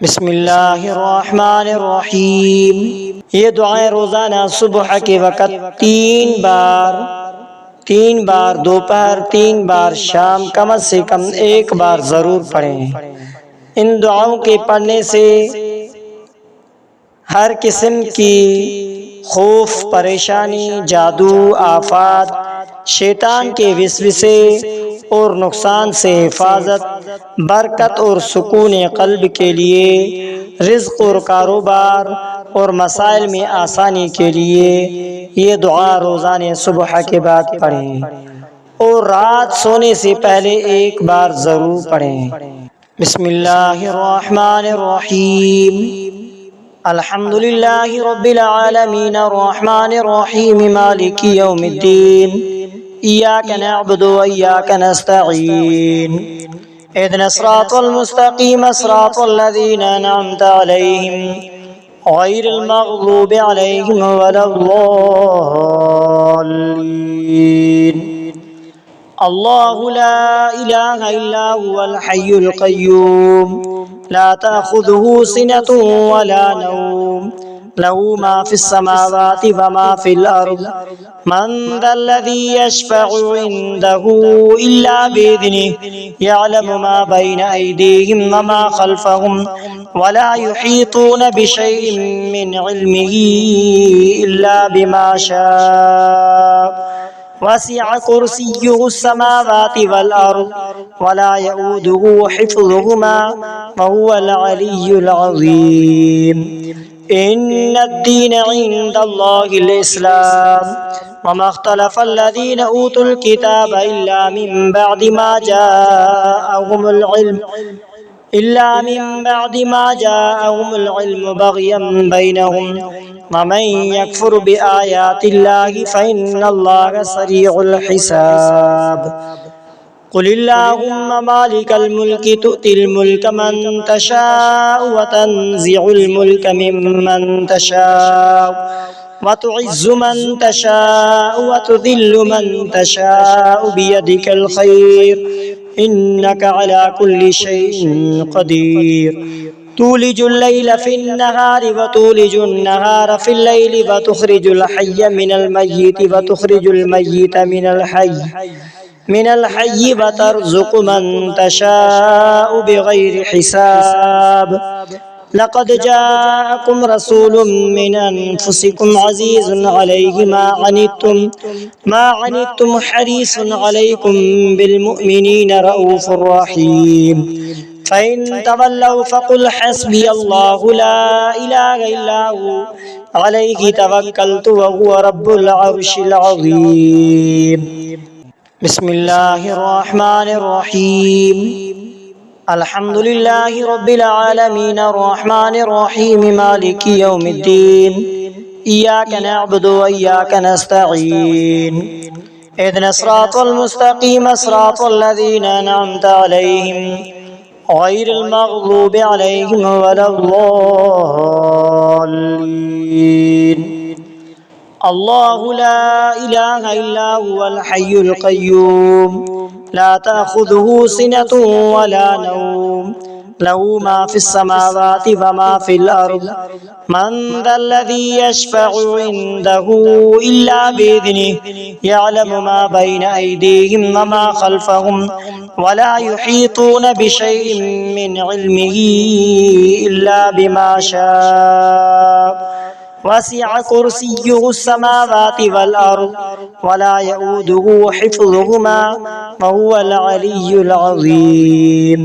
बिस्मिल्लाहिर्रहमानिर्रहीम। ये दुआएं रोज़ाना सुबह के वक़्त तीन बार दोपहर, 3 बार शाम, कम से कम एक बार ज़रूर पढ़ें। इन दुआओं के पढ़ने से हर किस्म की खौफ, परेशानी, जादू, आफात, शैतान के विसविसे और नुकसान से हिफाजत, बरकत और सुकून क़ल्ब के लिए, रिज़्क़ और कारोबार और मसाइल में आसानी के लिए ये दुआ रोज़ाना सुबह के बाद पढ़ें और रात सोने से पहले एक बार ज़रूर पढ़ें। बिस्मिल्लाहिर्रहमानिर्रहीम। अल्हम्दुलिल्लाहि रब्बिल आलमीन अर्रहमानिर्रहीम मालिकि यौमिद्दीन इय्याका नअबुदु व इय्याका नस्तईन इहदिनस सिरातल मुस्तक़ीम सिरातल लज़ीना अनअमता अलैहिम गैरिल मग़ज़ूबि अलैहिम वलद्दॉल्लीन। अल्लाहु ला इलाहा इल्ला हुवल हय्युल क़य्यूम ला तअख़ुज़ुहु सिनतुन वला नौम लहू मा फ़िस समावाति व मा फ़िल अर्ज़ मन ज़ल्लज़ी यशफ़अु इन्दहु इल्ला बिइज़निहि यअलमु मा बैन अयदीहिम व मा ख़ल्फ़हुम वला युहीतून बिशैइन मिन इल्मिहि इल्ला बिमा शाअ वसिअ कुर्सियुहु अस्समावाति वल अर्ज़ वला यऊदुहु हिफ़्ज़ुहुमा व हुवल अलिय्युल अज़ीम। इन्नद्दीन इंदल्लाहिल इस्लाम वमा इख्तलफ़ल्लज़ीना ऊतुल किताब इल्ला मिन बअदि मा जाअहुमुल इल्म बग़यन बैनहुम वमन यकफ़ुर बिआयातिल्लाहि फ़इन्नल्लाह सरीउल हिसाब। क़ुलिल्लाहुम्मा मालिकल मुल्कि तु'तिल मुल्क मन तशाअु व तंज़िउल मुल्क मिम्मन तशाअु व तु'इज़्ज़ु मन तशाअु व तुज़िल्लु मन तशाअु बियदिकल ख़ैर इन्नका अला कुल्लि शैइन क़दीर। तूलिजुल लैल फ़िन्नहारि व तूलिजुन नहार फ़िल्लैलि व तुख़रिजुल हय्य मिनल मय्यिति व तुख़रिजुल मय्यित मिनल हय्यि व तर्ज़ुक़ु मन तशाअु बिग़ैरि हिसाब। लक़द जाअकुम रसूलुम मिन अनफुसिकुम अज़ीज़ुन अलैहि मा अनित्तुम हरीसुन अलैकुम बिल मुअ्मिनीना रऊफ़ुर रहीम। फ़इन तवल्लौ फ़क़ुल हस्बियल्लाहु ला इलाहा इल्ला हु अलैहि तवक्कलतु व हुवा रब्बुल अर्शिल अज़ीम। बिस्मिल्लाहिर्रहमानिर्रहीम। अल्हम्दुलिल्लाहि रब्बिल आलमीन अर्रहमानिर्रहीम मालिकि यौमिद्दीन इय्याका नअबुदु व इय्याका नस्तईन इहदिनस सिरातल मुस्तक़ीम सिरातल लज़ीना अनअमता अलैहिम गैरिल मग़ज़ूबि अलैहिम वलद्दॉल्लीन। अल्लाहु ला इलाहा इल्ला हुवल हय्युल क़य्यूम ला तअख़ुज़ुहु सिनतुन वला नौम लहू मा फ़िस समावाति व मा फ़िल अर्ज़ मन ज़ल्लज़ी यशफ़अु इन्दहु इल्ला बिइज़निहि यअलमु मा बैन अयदीहिम व मा ख़ल्फ़हुम वला युहीतून बिशैइन मिन इल्मिहि इल्ला बिमा शाअ वसिअ कुर्सियुहु अस्समावाति वल अर्ज़ वला यऊदुहु हिफ़्ज़ुहुमा व हुवल अलिय्युल अज़ीम।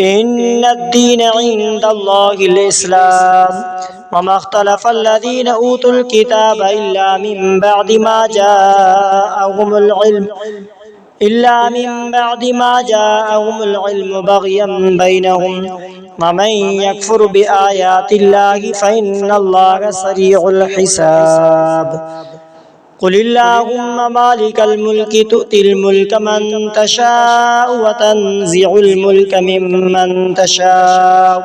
इन्नद्दीन इंदल्लाहिल इस्लाम वमा इख्तलफ़ल्लज़ीना ऊतुल किताब इल्ला मिन बअदि मा जाअहुमुल इल्म बग़यन बैनहुम वमन यकफ़ुर बिआयातिल्लाहि फ़इन्नल्लाह सरीउल हिसाब। क़ुलिल्लाहुम्मा मालिकल मुल्कि तु'तिल मुल्क मन तशाअु व तंज़िउल मुल्क मिम्मन तशाअु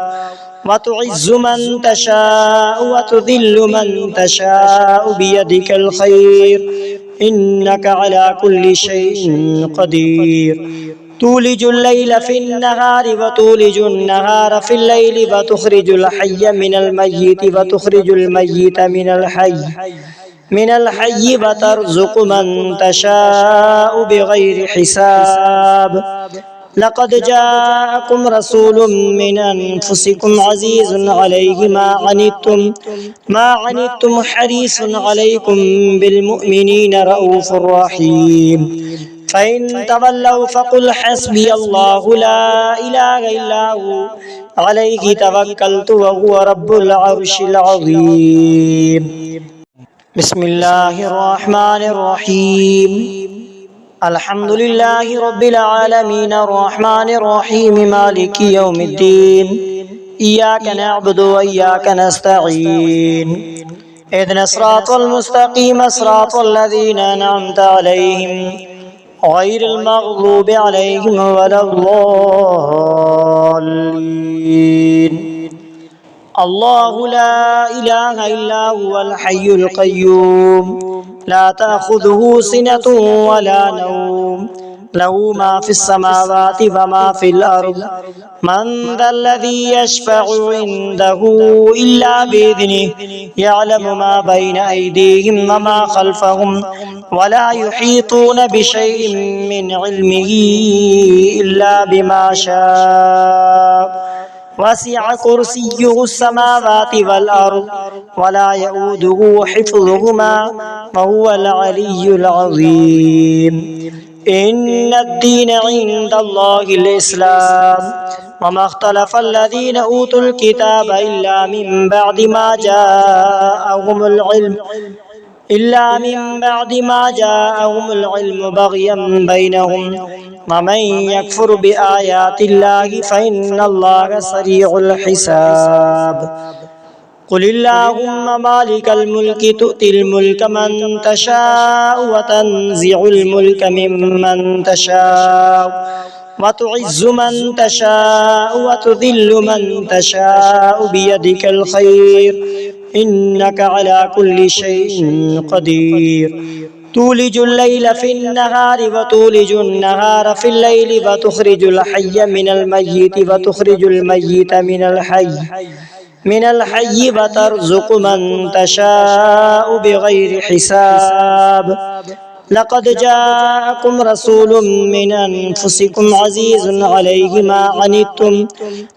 व तु'इज़्ज़ु मन तशाअु व तुज़िल्लु मन तशाअु बियदिकल ख़ैर इन्नका अला कुल्लि शैइन क़दीर। تولج الليل في النهار وتولج النهار في الليل وتخرج الحي من الميت وتخرج الميت من الحي وترزق من تشاء بغير حساب لقد جاءكم رسول من أنفسكم عزيز عليه ما عنتم حريص عليكم بالمؤمنين رؤوف رحيم فإن تولوا فقل حسبي الله لا إله إلا هو عليه توكلت وهو رب العرش العظيم بسم الله الرحمن الرحيم الحمد لله رب العالمين الرحمن الرحيم مالك يوم الدين إياك نعبد وإياك نستعين اهدنا الصراط المستقيم صراط الذين أنعمت عليهم غير المغضوب عليهم ولا الضالين الله لا إله إلا هو الحي القيوم لا تأخذه سنة ولا نوم له ما في السماوات وما في الأرض من ذا الذي يشفع عنده إلا بإذنه يعلم ما بين أيديهم وما خلفهم ولا يحيطون بشيء من علمه إلا بما شاء وسع كرسيه السماوات والأرض ولا يؤوده حفظهما وهو العلي العظيم إن الدين عند الله الإسلام وما اختلف الذين أوتوا الكتاب إلا من بعد ما جاءهم العلم بغيا بينهم ومن يكفر بآيات الله فإن الله سريع الحساب قل اللهم مالك الملك تؤتي الملك من تشاء وتنزع الملك ممن تشاء وتعز من تشاء وتذل من تشاء بيدك الخير إنك على كل شيء قدير تولج الليل في النهار وتولج النهار في الليل وتخرج الحي من الميت وتخرج الميت من الحي وترزق من تشاء بغير حساب لقد جاءكم رسول من أنفسكم عزيز عليه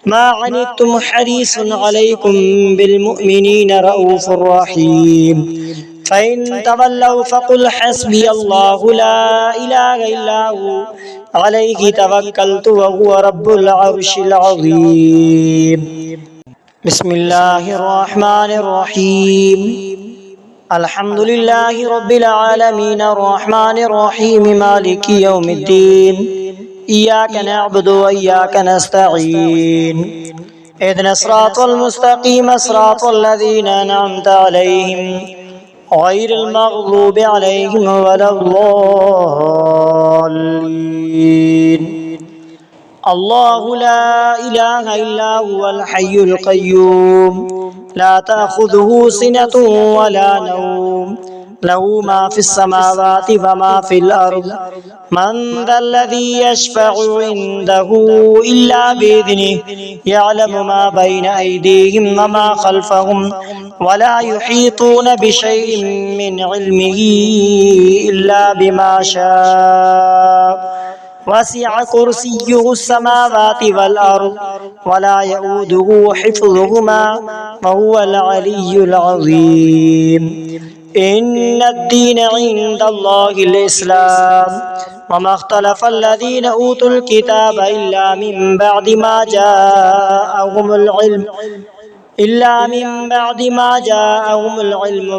ما عنتم حريص عليكم بالمؤمنين رؤوف رحيم فإن تولوا فقل حسبي الله لا إله إلا هو عليه توكلت وهو رب العرش العظيم بسم الله الرحمن الرحيم الحمد لله رب العالمين الرحمن الرحيم مالك يوم الدين إياك نعبد وإياك نستعين اهدنا الصراط المستقيم صراط الذين أنعمت عليهم غير المغضوب عليهم ولا الضالين الله لا إله إلا هو الحي القيوم لا تأخذه سنة ولا نوم له ما في السماوات وما في الأرض من ذا الذي يشفع عنده إلا بإذنه يعلم ما بين أيديهم وما خلفهم ولا يحيطون بشيء من علمه إلا بما شاء وسع كرسيه السماوات والأرض ولا يؤوده حفظهما وهو العلي العظيم إن الدين عند الله الإسلام وما اختلف الذين أوتوا الكتاب إلا من بعد ما جاءهم العلم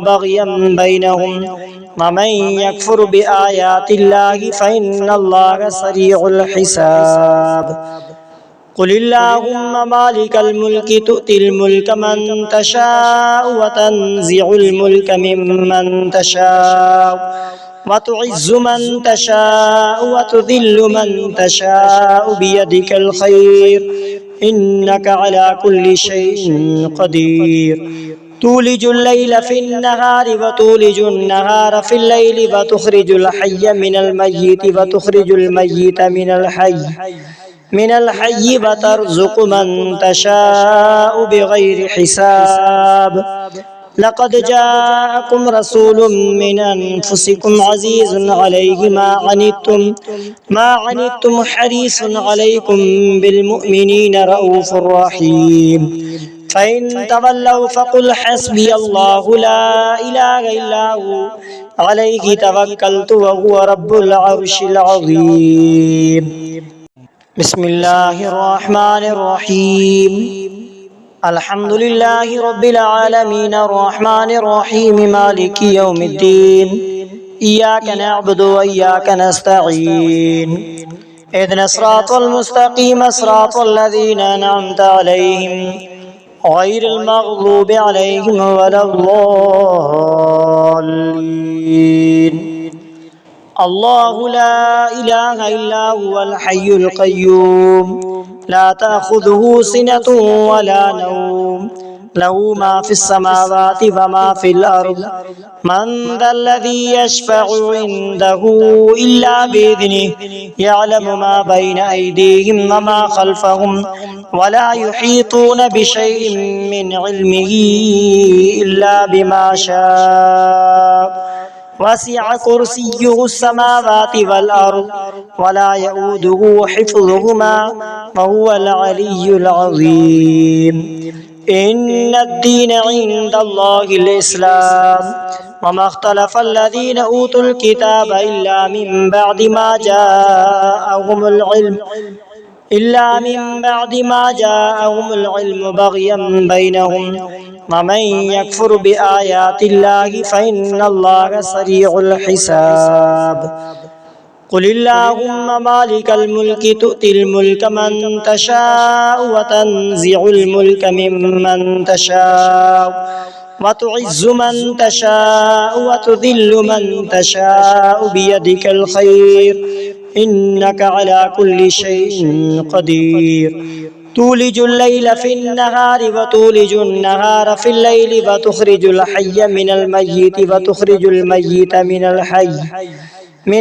بغيا بينهم ومن يكفر بآيات الله فإن الله سريع الحساب قل اللهم مالك الملك تؤتي الملك من تشاء وتنزع الملك ممن تشاء وتعز من تشاء وتذل من تشاء بيدك الخير إنك على كل شيء قدير تولج الليل في النهار وتولج النهار في الليل وتخرج الحي من الميت وتخرج الميت من الحي وترزق من تشاء بغير حساب لقد جاءكم رسول من أنفسكم عزيز عليه ما عنتم حريص عليكم بالمؤمنين رؤوف رحيم فإن تولوا فقل حسبي الله لا إله إلا هو عليه توكلت وهو رب العرش العظيم بسم الله الرحمن الرحيم الحمد لله رب العالمين الرحمن الرحيم مالك يوم الدين إياك نعبد وإياك نستعين اهدنا الصراط المستقيم صراط الذين أنعمت عليهم غير المغضوب عليهم ولا الضالين الله لا إله إلا هو الحي القيوم لا تأخذه سنة ولا نوم له ما في السماوات وما في الأرض من ذا الذي يشفع عنده إلا بإذنه يعلم ما بين أيديهم وما خلفهم ولا يحيطون بشيء من علمه إلا بما شاء وسع كرسيه السماوات والأرض ولا يؤوده حفظهما وهو العلي العظيم إن الدين عند الله الإسلام وما اختلف الذين أوتوا الكتاب إلا من بعد ما جاءهم العلم بغيا بينهم ومن يكفر بآيات الله فإن الله سريع الحساب قل اللهم مالك الملك تؤتي الملك من تشاء وتنزع الملك ممن تشاء وتعز من تشاء وتذل من تشاء بيدك الخير إنك على كل شيء قدير تولج الليل في النهار وتولج النهار في الليل وتخرج الحي من الميت وتخرج الميت من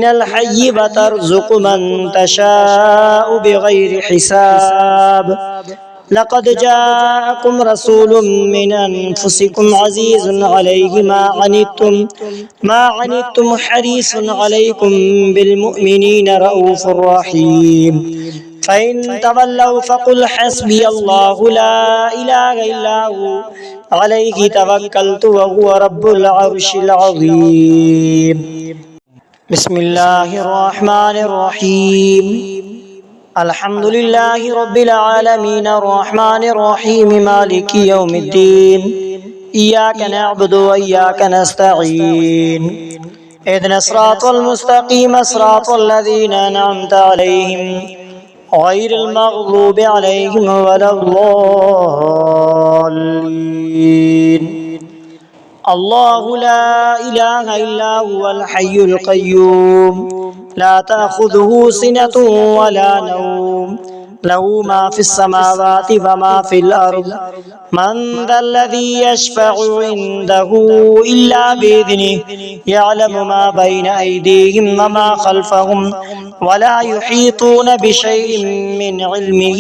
الحي وترزق من تشاء بغير حساب لقد جاءكم رسول من أنفسكم عزيز عليه ما عنتم حريص عليكم بالمؤمنين رؤوف رحيم فإن تولوا فقل حسبي الله لا إله إلا هو عليه توكلت وهو رب العرش العظيم بسم الله الرحمن الرحيم الحمد لله رب العالمين الرحمن الرحيم مالك يوم الدين إياك نعبد وإياك نستعين اهدنا الصراط المستقيم صراط الذين أنعمت عليهم غير المغضوب عليهم ولا الضالين الله لا إله إلا هو الحي القيوم لا تأخذه سنة ولا نوم له ما في السماوات وما في الأرض من ذا الذي يشفع عنده إلا بإذنه يعلم ما بين أيديهم وما خلفهم ولا يحيطون بشيء من علمه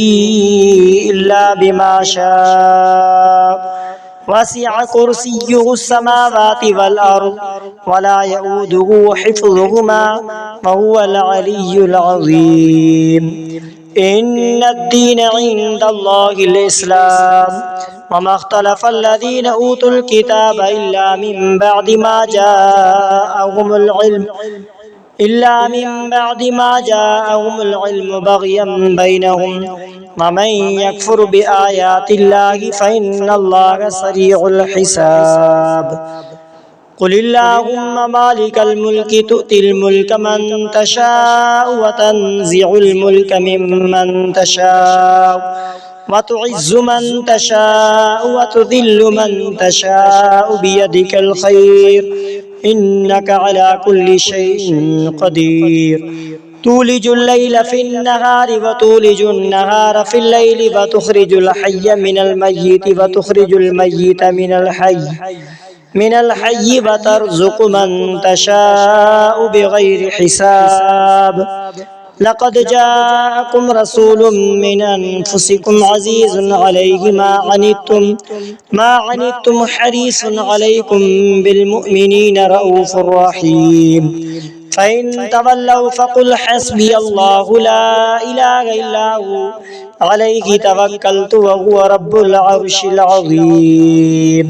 إلا بما شاء وسع كرسيه السماوات والأرض ولا يؤوده حفظهما وهو العلي العظيم إن الدين عند الله الإسلام وما اختلف الذين أوتوا الكتاب إلا من بعد ما جاءهم العلم بغيا بينهم ومن يكفر بآيات الله فإن الله سريع الحساب قل اللهم مالك الملك تؤتي الملك من تشاء وتنزع الملك ممن تشاء وتعز من تشاء وتذل من تشاء بيدك الخير إنك على كل شيء قدير تولج الليل في النهار وتولج النهار في الليل وتخرج الحي من الميت وتخرج الميت من الحي وترزق من تشاء بغير حساب لقد جاءكم رسول من أنفسكم عزيز عليه ما عنتم حريص عليكم بالمؤمنين رؤوف رحيم فإن تولوا فقل حسبي الله لا إله إلا هو عليه توكلت وهو رب العرش العظيم